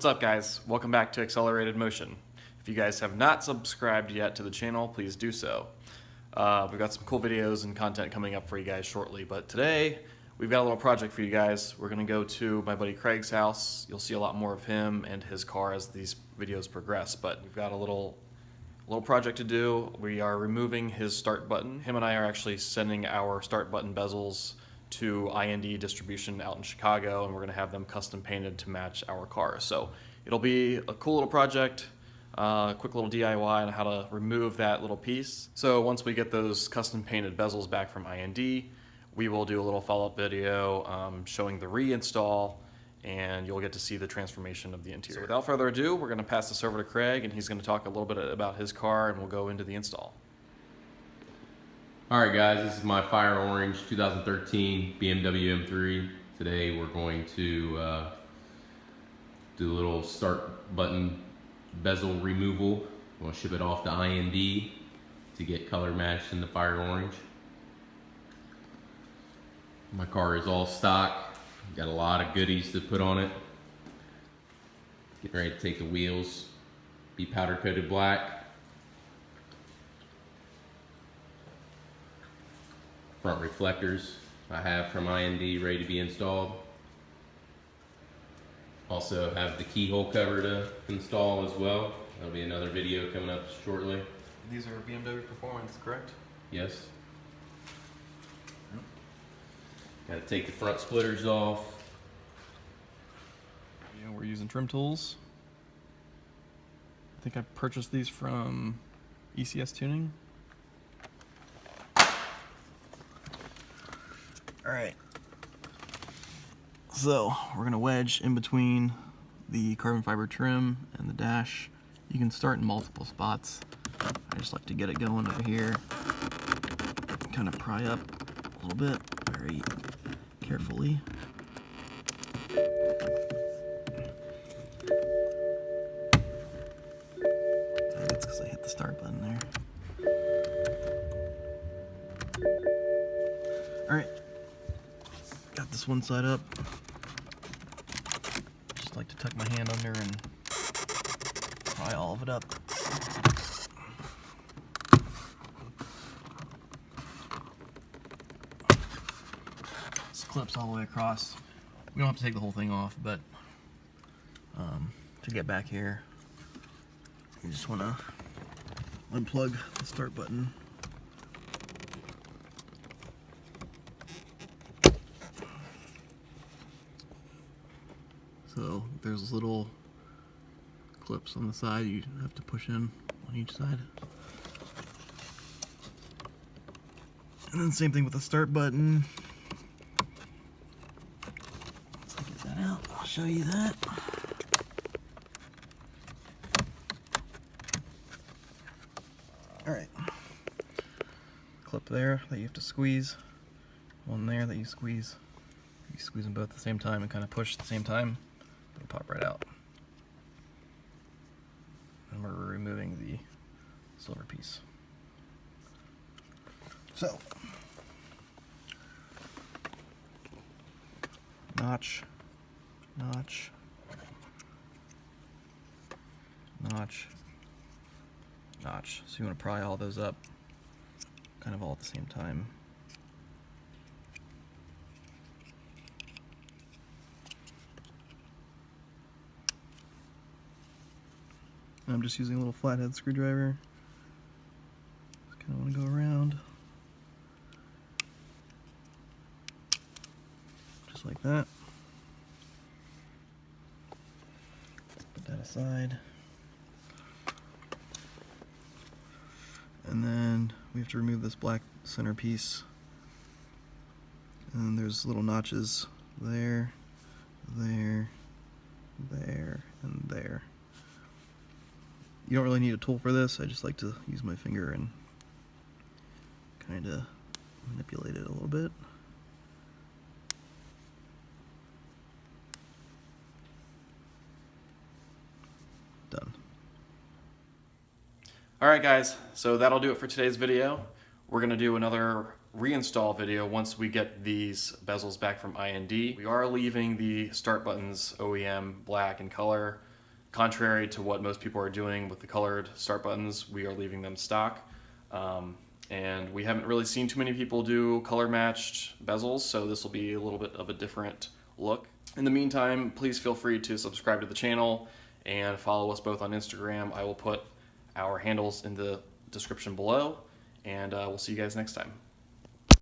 What's up, guys? Welcome back to Accelerated Motion. If you guys have not subscribed yet to the channel, please do so. We've got some cool videos and content coming up for you guys shortly, but today we've got a little project for you guys. We're going to go to my buddy Craig's house. You'll see a lot more of him and his car as these videos progress, but we've got a little project to do. We are removing his start button. Him and I are actually sending our start button bezels to IND Distribution out in Chicago, and we're going to have them custom painted to match our car. So it'll be a cool little project, quick little DIY on how to remove that little piece. So once we get those custom painted bezels back from IND, we will do a little follow-up video showing the reinstall, and you'll get to see the transformation of the interior. So without further ado, we're going to pass this over to Craig, and he's going to talk a little bit about his car, and we'll go into the install. Alright guys, this is my Fire Orange 2013 BMW M3. Today we're going to do a little start button bezel removal. We'll ship it off to IND to get color matched in the Fire Orange. My car is all stock. Got a lot of goodies to put on it. Getting ready to take the wheels, be powder coated black. Front reflectors I have from IND ready to be installed. Also have the keyhole cover to install as well. That'll be another video coming up shortly. These are BMW Performance, correct? Yes. Got to take the front splitters off. Yeah, we're using trim tools. I think I purchased these from ECS Tuning. Alright, so we're going to wedge in between the carbon fiber trim and the dash. You can start in multiple spots. I just like to get it going over here. Kind of pry up a little bit, very carefully. I think it's because I hit the start button there. Alright. Got this one side up. Just like to tuck my hand under and pry all of it up. This clips all the way across. We don't have to take the whole thing off, but to get back here, you just want to unplug the start button. So there's little clips on the side you have to push in on each side. And then same thing with the start button. Once I get that out, I'll show you that. Alright. Clip there that you have to squeeze. One there that you squeeze. You squeeze them both at the same time and kind of push at the same time. It'll pop right out. And we're removing the silver piece. So, notch, notch, notch, notch. So you want to pry all those up kind of all at the same time. I'm just using a little flathead screwdriver. Just kind of want to go around. Just like that. Put that aside. And then we have to remove this black centerpiece. And there's little notches there, there, there, and there. You don't really need a tool for this. I just like to use my finger and kind of manipulate it a little bit. Done. Alright guys, so that'll do it for today's video. We're going to do another reinstall video once we get these bezels back from IND. We are leaving the start buttons OEM black in color. contrary to what most people are doing with the colored start buttons, we are leaving them stock. And we haven't really seen too many people do color matched bezels, so this will be a little bit of a different look. In the meantime, please feel free to subscribe to the channel and follow us both on Instagram. I will put our handles in the description below, and we'll see you guys next time.